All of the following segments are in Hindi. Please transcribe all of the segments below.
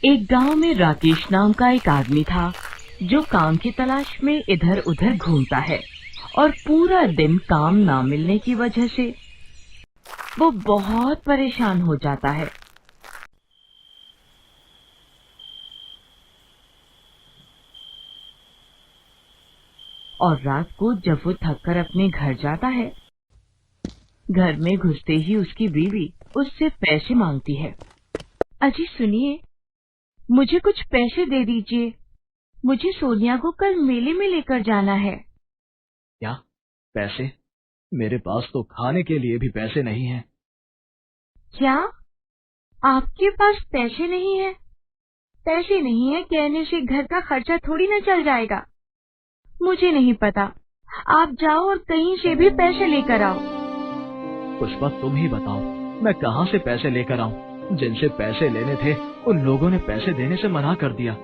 एक गांव में राकेश नाम का एक आदमी था जो काम की तलाश में इधर उधर घूमता है और पूरा दिन काम ना मिलने की वजह से वो बहुत परेशान हो जाता है। और रात को जब वो थककर अपने घर जाता है, घर में घुसते ही उसकी बीवी उससे पैसे मांगती है। अजी सुनिए, मुझे कुछ पैसे दे दीजिए, मुझे सोनिया को कल मेले में लेकर जाना है। क्या पैसे? मेरे पास तो खाने के लिए भी पैसे नहीं हैं। क्या आपके पास पैसे नहीं है? पैसे नहीं है कहने से घर का खर्चा थोड़ी ना चल जाएगा। मुझे नहीं पता, आप जाओ और कहीं से भी पैसे लेकर आओ। पुष्पा तुम ही बताओ, मैं कहाँ से पैसे लेकर आऊँ? जिनसे पैसे लेने थे उन लोगों ने पैसे देने से मना कर दिया।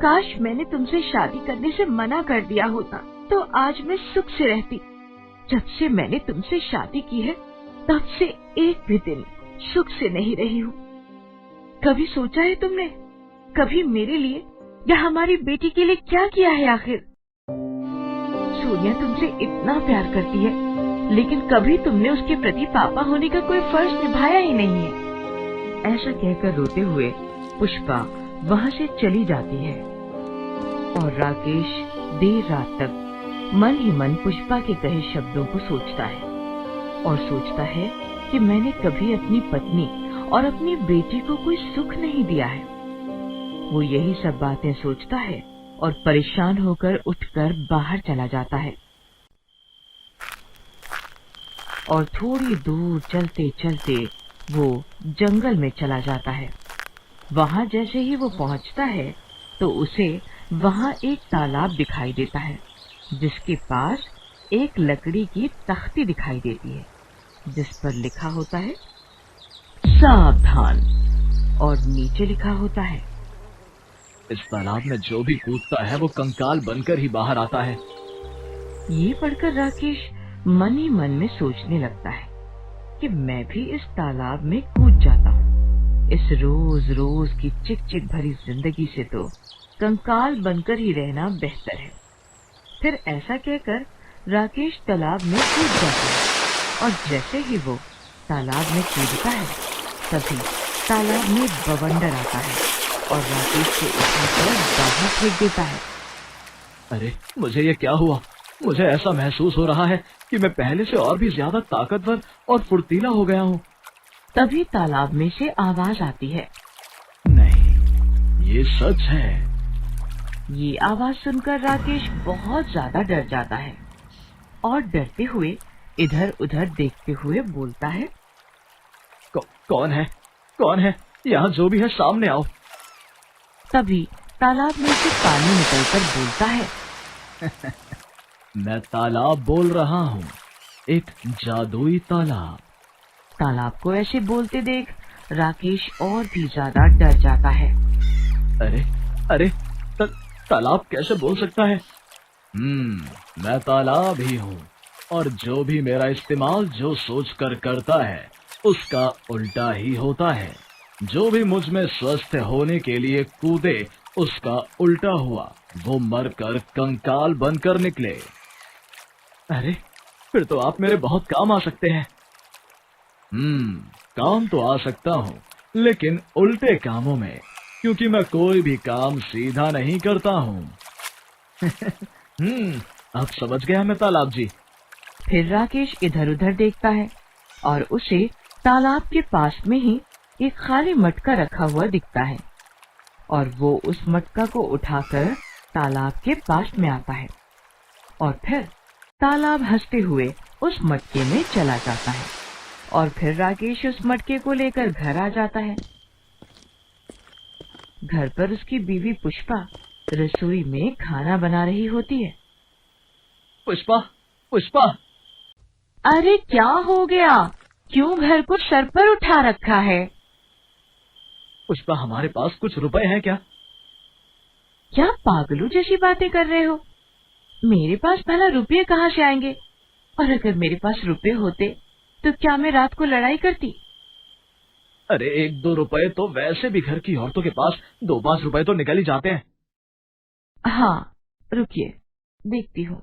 काश मैंने तुमसे शादी करने से मना कर दिया होता तो आज मैं सुख से रहती। जब से मैंने तुमसे शादी की है तब से एक भी दिन सुख से नहीं रही हूँ। कभी सोचा है तुमने, कभी मेरे लिए या हमारी बेटी के लिए क्या किया है? आखिर सोनिया तुमसे इतना प्यार करती है, लेकिन कभी तुमने उसके प्रति पापा होने का कोई फर्ज निभाया ही नहीं है। ऐसा कहकर रोते हुए पुष्पा वहाँ से चली जाती है और राकेश देर रात तक मन ही मन पुष्पा के कहे शब्दों को सोचता है और सोचता है कि मैंने कभी अपनी पत्नी और अपनी बेटी को कोई सुख नहीं दिया है। वो यही सब बातें सोचता है और परेशान होकर उठकर बाहर चला जाता है और थोड़ी दूर चलते चलते वो जंगल में चला जाता है। वहाँ जैसे ही वो पहुँचता है तो उसे वहाँ एक तालाब दिखाई देता है जिसके पास एक लकड़ी की तख्ती दिखाई देती है जिस पर लिखा होता है सावधान और नीचे लिखा होता है इस तालाब में जो भी कूदता है वो कंकाल बनकर ही बाहर आता है। ये पढ़कर राकेश मन ही मन में सोचने लगता है कि मैं भी इस तालाब में कूद जाता हूँ। इस रोज रोज की चिक चिक भरी जिंदगी से तो कंकाल बनकर ही रहना बेहतर है। फिर ऐसा कहकर राकेश तालाब में कूद जाता है और जैसे ही वो तालाब में कूदता है तभी तालाब में बवंडर आता है और राकेश को उठाकर बाहर फेंक देता है। अरे मुझे ये क्या हुआ? मुझे ऐसा महसूस हो रहा है कि मैं पहले से और भी ज्यादा ताकतवर और फुर्तीला हो गया हूँ। तभी तालाब में से आवाज आती है। नहीं, ये सच है। ये आवाज सुनकर राकेश बहुत ज्यादा डर जाता है और डरते हुए इधर उधर देखते हुए बोलता है कौन है? कौन है? यहाँ जो भी है सामने आओ। तभी तालाब में से पानी निकलकर बोलता है मैं तालाब बोल रहा हूँ, एक जादुई तालाब। तालाब को ऐसे बोलते देख राकेश और भी ज्यादा डर जाता है। अरे अरे तालाब कैसे बोल सकता है? मैं तालाब ही हूँ और जो भी मेरा इस्तेमाल जो सोच कर करता है उसका उल्टा ही होता है। जो भी मुझ में स्वस्थ होने के लिए कूदे उसका उल्टा हुआ, वो मरकर कंकाल बनकर निकले। अरे फिर तो आप मेरे बहुत काम आ सकते हैं। काम तो आ सकता हूँ, लेकिन उल्टे कामों में, क्योंकि मैं कोई भी काम सीधा नहीं करता हूँ। अब समझ गया मैं तालाब जी। फिर राकेश इधर उधर देखता है और उसे तालाब के पास में ही एक खाली मटका रखा हुआ दिखता है और वो उस मटका को उठाकर तालाब के पास में आता है और फिर तालाब हंसते हुए उस मटके में चला जाता है और फिर राकेश उस मटके को लेकर घर आ जाता है। घर पर उसकी बीवी पुष्पा रसोई में खाना बना रही होती है। पुष्पा, पुष्पा! अरे क्या हो गया? क्यों घर को सर पर उठा रखा है? पुष्पा, हमारे पास कुछ रुपए हैं क्या? क्या पागलों जैसी बातें कर रहे हो? मेरे पास भला रुपये कहाँ से आएंगे? और अगर मेरे पास रुपये होते तो क्या मैं रात को लड़ाई करती? अरे 1-2 रुपए तो वैसे भी घर की औरतों के पास 2-5 रुपए तो निकल ही जाते हैं। हाँ, रुकिए, देखती हूँ।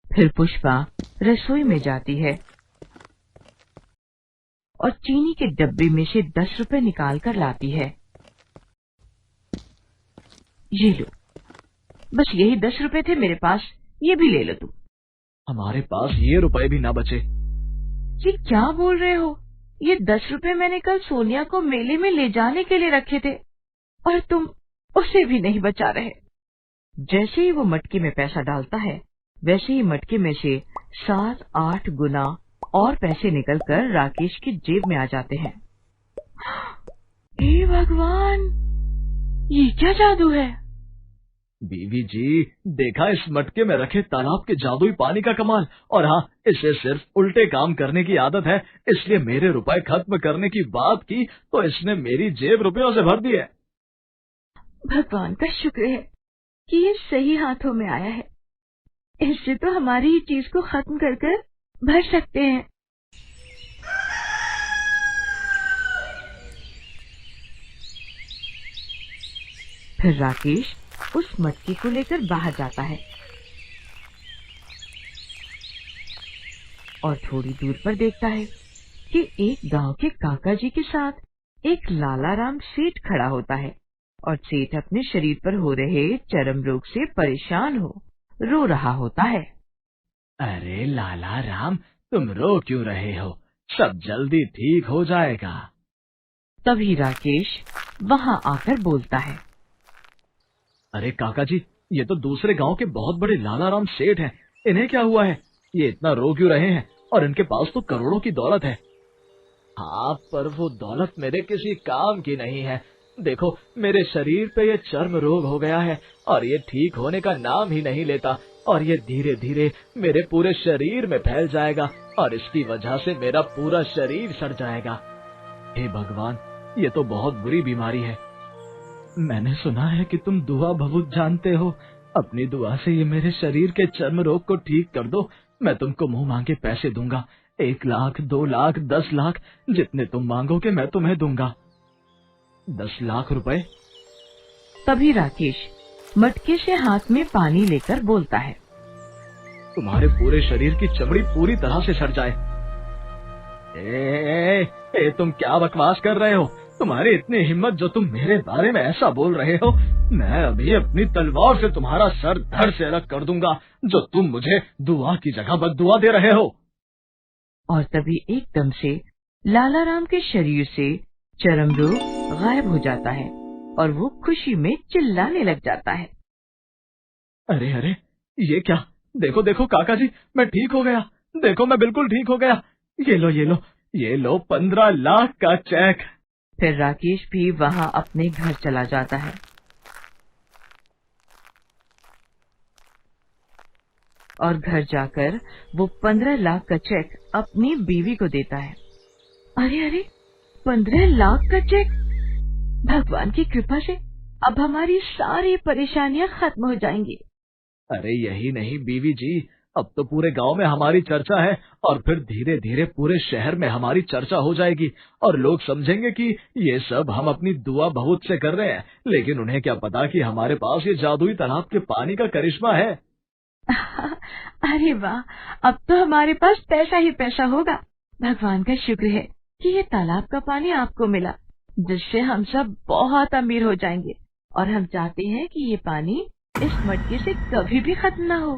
फिर पुष्पा रसोई में जाती है और चीनी के डब्बे में से 10 रुपए निकाल कर लाती है। ये लो, बस यही 10 रुपए थे मेरे पास, ये भी ले लो तुम। हमारे पास ये रुपए भी ना बचे। ये क्या बोल रहे हो? ये 10 रुपए मैंने कल सोनिया को मेले में ले जाने के लिए रखे थे और तुम उसे भी नहीं बचा रहे। जैसे ही वो मटके में पैसा डालता है, वैसे ही मटके में से 7-8 गुना और पैसे निकलकर राकेश की जेब में आ जाते हैं। हे भगवान, ये क्या जादू है? बीवी जी, देखा इस मटके में रखे तालाब के जादुई पानी का कमाल। और हाँ, इसे सिर्फ उल्टे काम करने की आदत है, इसलिए मेरे रुपए खत्म करने की बात की तो इसने मेरी जेब रुपयों से भर दी है। भगवान का शुक्र है कि ये सही हाथों में आया है। इससे तो हमारी ही चीज को खत्म कर कर भर सकते हैं। फिर राकेश उस मटके को लेकर बाहर जाता है और थोड़ी दूर पर देखता है कि एक गांव के काका जी के साथ एक लालाराम सेठ खड़ा होता है और सेठ अपने शरीर पर हो रहे चर्म रोग से परेशान रो रहा होता है। अरे लालाराम, तुम रो क्यों रहे हो? सब जल्दी ठीक हो जाएगा। तभी राकेश वहां आकर बोलता है, अरे काका जी, ये तो दूसरे गांव के बहुत बड़े लालाराम सेठ हैं। इन्हें क्या हुआ है? ये इतना रो क्यों रहे हैं? और इनके पास तो करोड़ों की दौलत है। हाँ, पर वो दौलत मेरे किसी काम की नहीं है। देखो, मेरे शरीर पे ये चर्म रोग हो गया है और ये ठीक होने का नाम ही नहीं लेता, और ये धीरे धीरे मेरे पूरे शरीर में फैल जाएगा और इसकी वजह से मेरा पूरा शरीर सड़ जाएगा। हे भगवान, ये तो बहुत बुरी बीमारी है। मैंने सुना है कि तुम दुआ बहुत जानते हो। अपनी दुआ से ये मेरे शरीर के चर्म रोग को ठीक कर दो। मैं तुमको मुंह मांगे पैसे दूंगा। 1 लाख, 2 लाख, 10 लाख, जितने तुम मांगोगे मैं तुम्हें दूंगा। 10 लाख रुपए? तभी राकेश मटके से हाथ में पानी लेकर बोलता है, तुम्हारे पूरे शरीर की चमड़ी पूरी तरह से सड़ जाए। तुम क्या बकवास कर रहे हो? तुम्हारी इतनी हिम्मत जो तुम मेरे बारे में ऐसा बोल रहे हो? मैं अभी अपनी तलवार से तुम्हारा सर धड़ से अलग कर दूंगा, जो तुम मुझे दुआ की जगह बद्दुआ दे रहे हो। और तभी एकदम से लालाराम के शरीर से चर्म रोग गायब हो जाता है और वो खुशी में चिल्लाने लग जाता है। अरे अरे, ये क्या? देखो देखो काका जी, मैं ठीक हो गया। देखो, मैं बिल्कुल ठीक हो गया। ये लो, ये लो, ये लो 15 लाख का चेक। फिर राकेश भी वहां अपने घर चला जाता है और घर जाकर वो 15 लाख का चेक अपनी बीवी को देता है। अरे अरे, 15 लाख का चेक! भगवान की कृपा से अब हमारी सारी परेशानियां खत्म हो जाएंगी। अरे यही नहीं बीवी जी, अब तो पूरे गांव में हमारी चर्चा है और फिर धीरे धीरे पूरे शहर में हमारी चर्चा हो जाएगी और लोग समझेंगे कि ये सब हम अपनी दुआ बहुत से कर रहे हैं, लेकिन उन्हें क्या पता कि हमारे पास ये जादुई तालाब के पानी का करिश्मा है। अरे वाह, अब तो हमारे पास पैसा ही पैसा होगा। भगवान का शुक्र है कि ये तालाब का पानी आपको मिला, जिससे हम सब बहुत अमीर हो जाएंगे और हम चाहते हैं कि ये पानी इस मटके से कभी भी खत्म ना हो।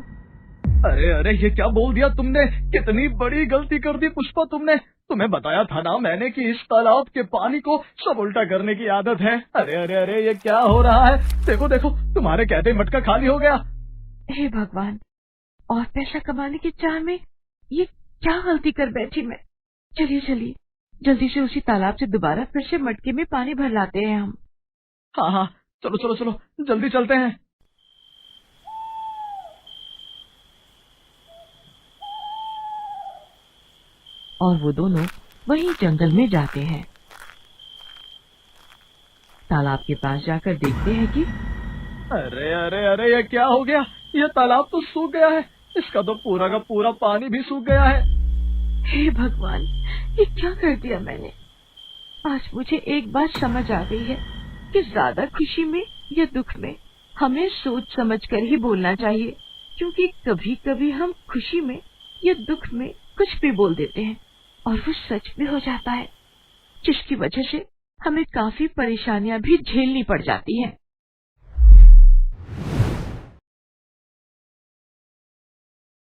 अरे अरे, ये क्या बोल दिया तुमने? कितनी बड़ी गलती कर दी पुष्पा तुमने। तुम्हें बताया था ना मैंने कि इस तालाब के पानी को सब उल्टा करने की आदत है। अरे अरे अरे, ये क्या हो रहा है? देखो देखो, तुम्हारे कहते मटका खाली हो गया। हे भगवान, और पैसा कमाने की चाह में ये क्या गलती कर बैठी मैं। चलिए चलिए, जल्दी से उसी तालाब से दोबारा फिर से मटके में पानी भर लाते हैं हम। हाँ हाँ, चलो चलो चलो, जल्दी चलते हैं। और वो दोनों वहीं जंगल में जाते हैं। तालाब के पास जाकर देखते हैं कि अरे अरे अरे, ये क्या हो गया? ये तालाब तो सूख गया है। इसका तो पूरा का पूरा पानी भी सूख गया है। हे भगवान, ये क्या कर दिया मैंने? आज मुझे एक बात समझ आ गई है कि ज्यादा खुशी में या दुख में हमें सोच समझ कर ही बोलना चाहिए, क्योंकि कभी कभी हम खुशी में या दुख में कुछ भी बोल देते हैं और वो सच भी हो जाता है, जिसकी वजह से हमें काफी परेशानियां भी झेलनी पड़ जाती हैं।